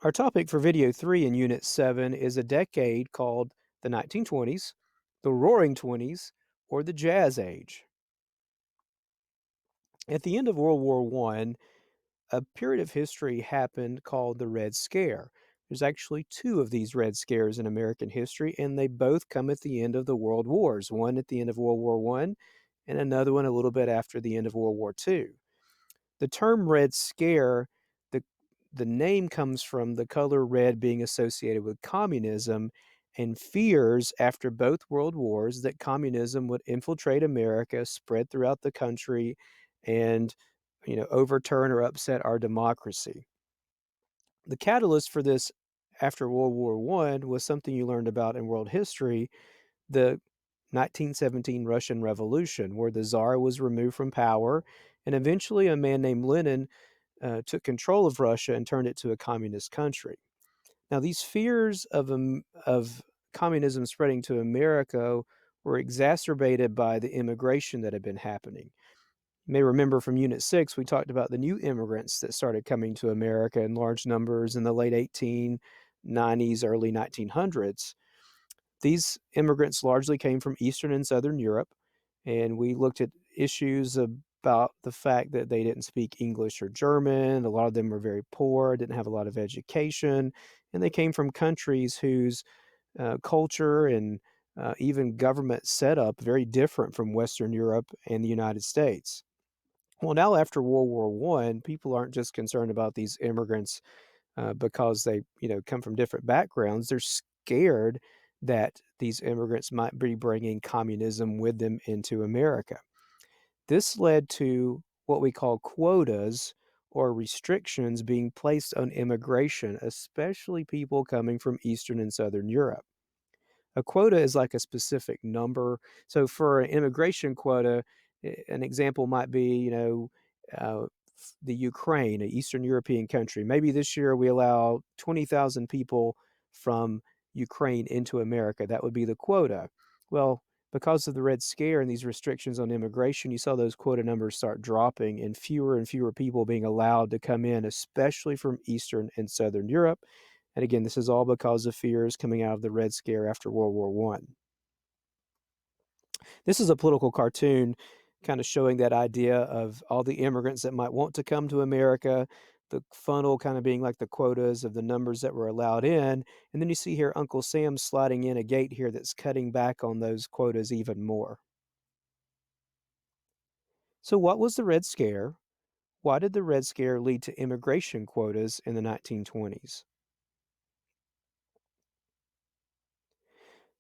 Our topic for video 3 in Unit 7 is a decade called the 1920s, the Roaring Twenties, or the Jazz Age. At the end of World War I, a period of history happened called the Red Scare. There's actually two of these Red Scares in American history, and they both come at the end of the World Wars, one at the end of World War I and another one a little bit after the end of World War II. The term Red Scare, the the name comes from the color red being associated with communism and fears after both world wars that communism would infiltrate America, spread throughout the country, and overturn or upset our democracy. The catalyst for this after World War I was something you learned about in world history, the 1917 Russian Revolution, where the Tsar was removed from power, and eventually a man named Lenin took control of Russia and turned it to a communist country. Now, these fears of communism spreading to America were exacerbated by the immigration that had been happening. You may remember from Unit 6, we talked about the new immigrants that started coming to America in large numbers in the late 1890s, early 1900s. These immigrants largely came from Eastern and Southern Europe, and we looked at issues about the fact that they didn't speak English or German. A lot of them were very poor, didn't have a lot of education, and they came from countries whose culture and even government setup very different from Western Europe and the United States. Well, now after World War One, people aren't just concerned about these immigrants because they, come from different backgrounds. They're scared that these immigrants might be bringing communism with them into America. This led to what we call quotas or restrictions being placed on immigration, especially people coming from Eastern and Southern Europe. A quota is like a specific number. So for an immigration quota, an example might be, the Ukraine, an Eastern European country. Maybe this year we allow 20,000 people from Ukraine into America. That would be the quota. Well, because of the Red Scare and these restrictions on immigration, you saw those quota numbers start dropping and fewer people being allowed to come in, especially from Eastern and Southern Europe. And again, this is all because of fears coming out of the Red Scare after World War One. This is a political cartoon kind of showing that idea of all the immigrants that might want to come to America, the funnel kind of being like the quotas of the numbers that were allowed in. And then you see here Uncle Sam sliding in a gate here that's cutting back on those quotas even more. So, what was the Red Scare? Why did the Red Scare lead to immigration quotas in the 1920s?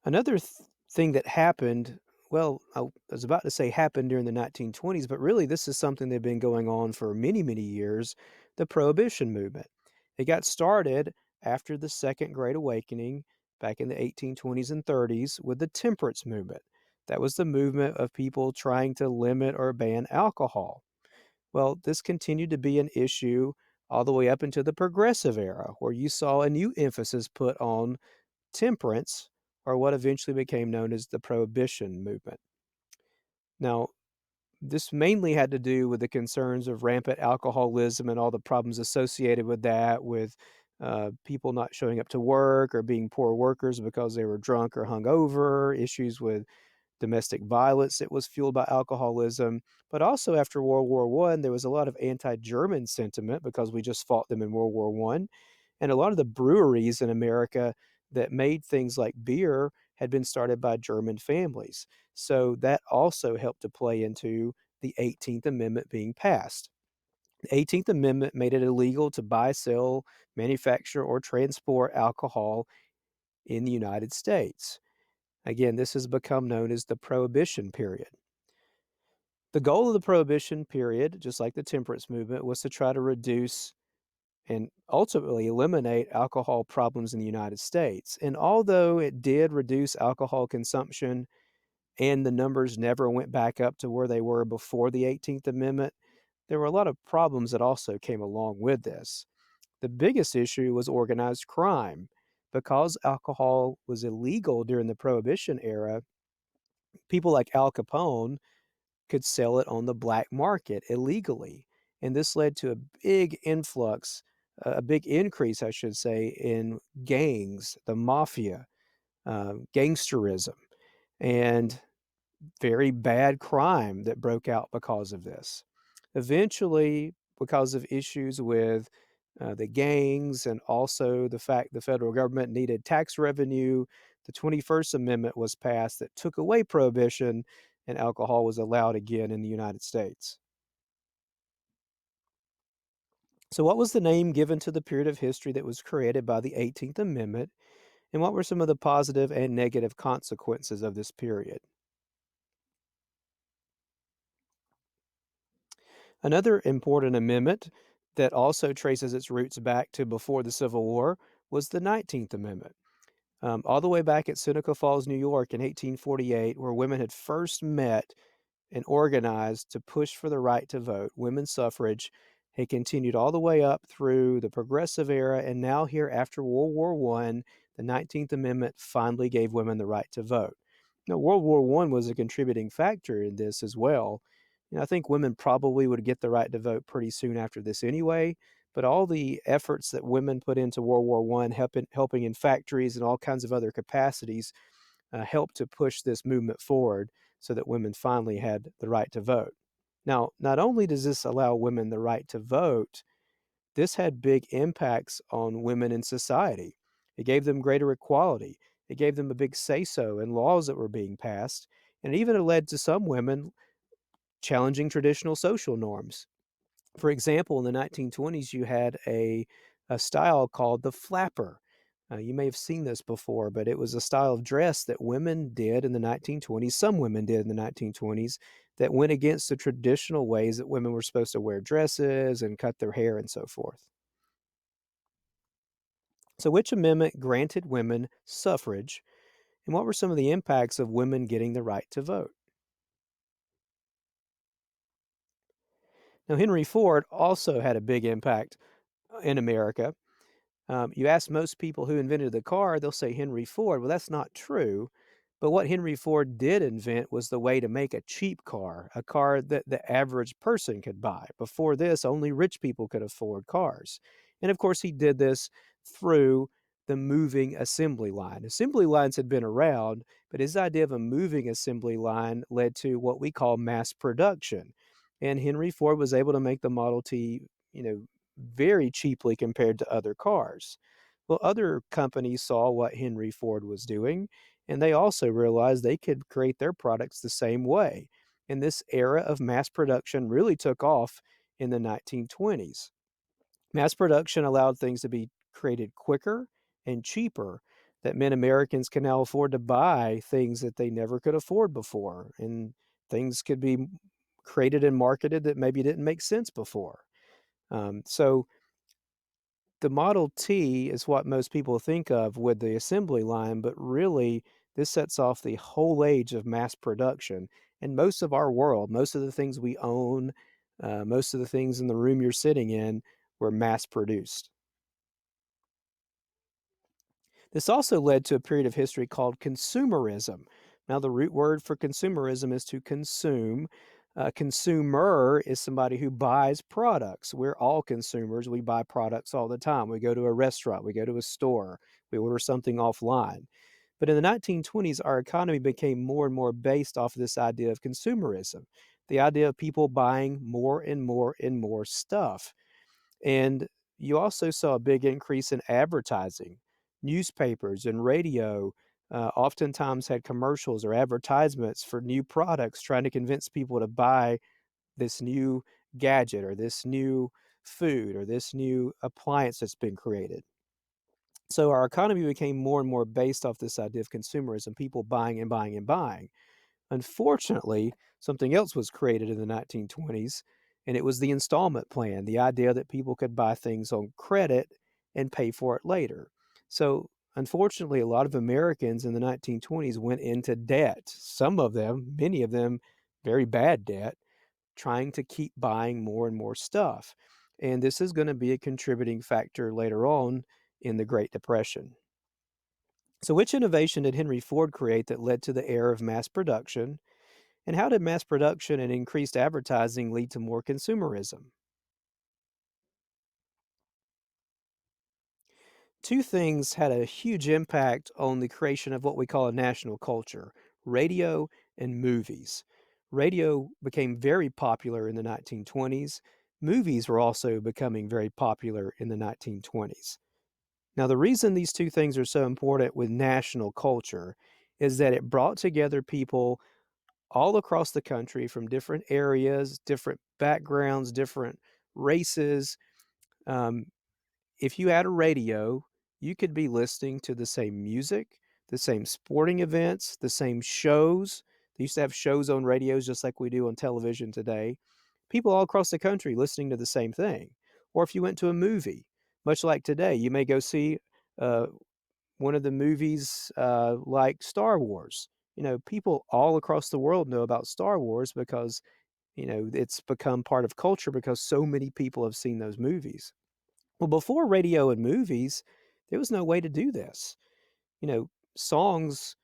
Another thing that happened, well, I was about to say happened during the 1920s, but really this is something that had been going on for many, many years, the Prohibition movement. It got started after the Second Great Awakening back in the 1820s and 30s with the temperance movement. That was the movement of people trying to limit or ban alcohol. Well, this continued to be an issue all the way up into the Progressive era, where you saw a new emphasis put on temperance, or what eventually became known as the Prohibition movement. Now, this mainly had to do with the concerns of rampant alcoholism and all the problems associated with that, with people not showing up to work or being poor workers because they were drunk or hungover, issues with domestic violence that was fueled by alcoholism. But also after World War One, there was a lot of anti-German sentiment because we just fought them in World War One. And a lot of the breweries in America that made things like beer had been started by German families. So that also helped to play into the 18th Amendment being passed. The 18th Amendment made it illegal to buy, sell, manufacture, or transport alcohol in the United States. Again, this has become known as the Prohibition period. The goal of the Prohibition period, just like the temperance movement, was to try to reduce and ultimately eliminate alcohol problems in the United States. And although it did reduce alcohol consumption and the numbers never went back up to where they were before the 18th Amendment, there were a lot of problems that also came along with this. The biggest issue was organized crime. Because alcohol was illegal during the Prohibition era, people like Al Capone could sell it on the black market illegally. And this led to a big influx a big increase, I should say, in gangs, the mafia, gangsterism, and very bad crime that broke out because of this. Eventually, because of issues with the gangs and also the fact the federal government needed tax revenue, the 21st Amendment was passed that took away prohibition and alcohol was allowed again in the United States. So, what was the name given to the period of history that was created by the 18th Amendment, and what were some of the positive and negative consequences of this period? Another important amendment that also traces its roots back to before the Civil War was the 19th Amendment. All the way back at Seneca Falls, New York in 1848, where women had first met and organized to push for the right to vote. Women's suffrage had continued all the way up through the Progressive era, and now here after World War I, the 19th Amendment finally gave women the right to vote. Now, World War I was a contributing factor in this as well. I think women probably would get the right to vote pretty soon after this anyway, but all the efforts that women put into World War I, helping in factories and all kinds of other capacities, helped to push this movement forward so that women finally had the right to vote. Now, not only does this allow women the right to vote, this had big impacts on women in society. It gave them greater equality. It gave them a big say so in laws that were being passed. And it even led to some women challenging traditional social norms. For example, in the 1920s, you had a style called the flapper. You may have seen this before, but it was a style of dress that women did in the 1920s. Some women did in the 1920s that went against the traditional ways that women were supposed to wear dresses and cut their hair and so forth. So, which amendment granted women suffrage, and what were some of the impacts of women getting the right to vote? Now, Henry Ford also had a big impact in America. You ask most people who invented the car, they'll say Henry Ford. Well, that's not true. But what Henry Ford did invent was the way to make a cheap car, a car that the average person could buy. Before this, only rich people could afford cars. And of course, he did this through the moving assembly line. Assembly lines had been around, but his idea of a moving assembly line led to what we call mass production. And Henry Ford was able to make the Model T, very cheaply compared to other cars. Well, other companies saw what Henry Ford was doing, and they also realized they could create their products the same way. And this era of mass production really took off in the 1920s. Mass production allowed things to be created quicker and cheaper. That meant Americans can now afford to buy things that they never could afford before, and things could be created and marketed that maybe didn't make sense before. So the Model T is what most people think of with the assembly line, but really, this sets off the whole age of mass production. And most of our world, most of the things we own, most of the things in the room you're sitting in were mass produced. This also led to a period of history called consumerism. Now, the root word for consumerism is to consume. A consumer is somebody who buys products. We're all consumers. We buy products all the time. We go to a restaurant, we go to a store, we order something offline. But in the 1920s, our economy became more and more based off of this idea of consumerism, the idea of people buying more and more and more stuff. And you also saw a big increase in advertising. Newspapers and radio oftentimes had commercials or advertisements for new products trying to convince people to buy this new gadget or this new food or this new appliance that's been created. So our economy became more and more based off this idea of consumerism, people buying and buying and buying. Unfortunately, something else was created in the 1920s, and it was the installment plan, the idea that people could buy things on credit and pay for it later. So, unfortunately, a lot of Americans in the 1920s went into debt. Some of them, many of them, very bad debt, trying to keep buying more and more stuff. And this is going to be a contributing factor later on in the Great Depression. So, which innovation did Henry Ford create that led to the era of mass production? And how did mass production and increased advertising lead to more consumerism? Two things had a huge impact on the creation of what we call a national culture: radio and movies. Radio became very popular in the 1920s. Movies were also becoming very popular in the 1920s. Now, the reason these two things are so important with national culture is that it brought together people all across the country from different areas, different backgrounds, different races. Um, if you had a radio, you could be listening to the same music, the same sporting events, the same shows. They used to have shows on radios just like we do on television today. People all across the country listening to the same thing. Or if you went to a movie, much like today, you may go see uh, one of the movies like Star Wars. People all across the world know about Star Wars because, it's become part of culture because so many people have seen those movies. Well, before radio and movies, there was no way to do this. Songs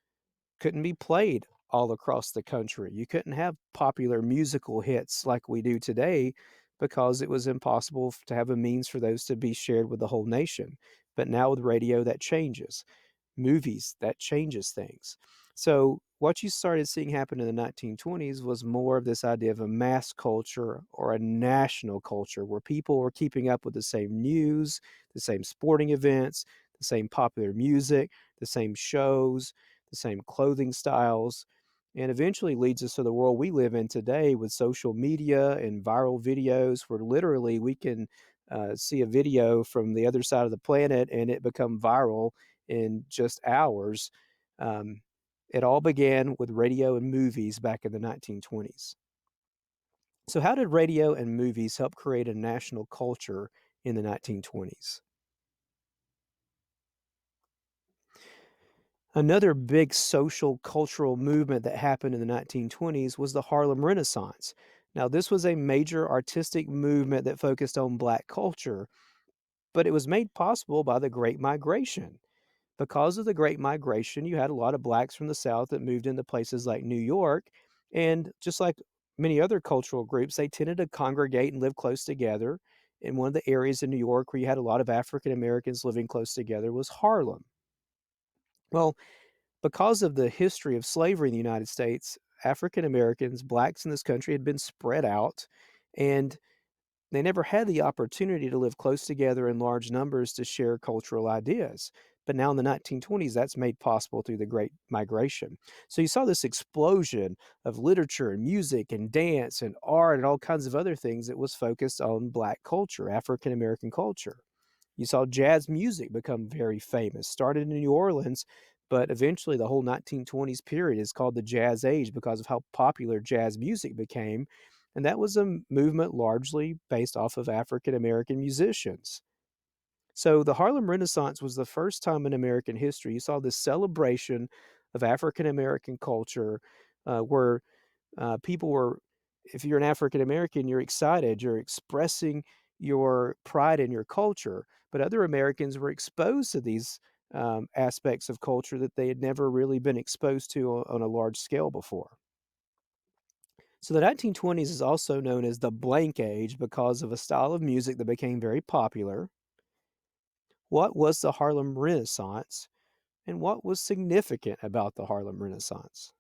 couldn't be played all across the country. You couldn't have popular musical hits like we do today because it was impossible to have a means for those to be shared with the whole nation. But now with radio, that changes. Movies, that changes things. So, what you started seeing happen in the 1920s was more of this idea of a mass culture or a national culture where people were keeping up with the same news, the same sporting events, the same popular music, the same shows, the same clothing styles, and eventually leads us to the world we live in today with social media and viral videos where literally we can see a video from the other side of the planet and it become viral in just hours. Um, it all began with radio and movies back in the 1920s. So, how did radio and movies help create a national culture in the 1920s? Another big social cultural movement that happened in the 1920s was the Harlem Renaissance. Now, this was a major artistic movement that focused on Black culture, but it was made possible by the Great Migration. Because of the Great Migration, you had a lot of Blacks from the South that moved into places like New York. And just like many other cultural groups, they tended to congregate and live close together. And one of the areas in New York where you had a lot of African Americans living close together was Harlem. Well, because of the history of slavery in the United States, African Americans, Blacks in this country had been spread out, and they never had the opportunity to live close together in large numbers to share cultural ideas. But now in the 1920s, that's made possible through the Great Migration. So you saw this explosion of literature and music and dance and art and all kinds of other things that was focused on Black culture, African American culture. You saw jazz music become very famous, started in New Orleans, but eventually the whole 1920s period is called the Jazz Age because of how popular jazz music became. And that was a movement largely based off of African American musicians. So the Harlem Renaissance was the first time in American history you saw this celebration of African American culture where people were, if you're an African American, you're excited, you're expressing your pride in your culture. But other Americans were exposed to these aspects of culture that they had never really been exposed to on a large scale before. So the 1920s is also known as the blank age because of a style of music that became very popular. What was the Harlem Renaissance, and what was significant about the Harlem Renaissance?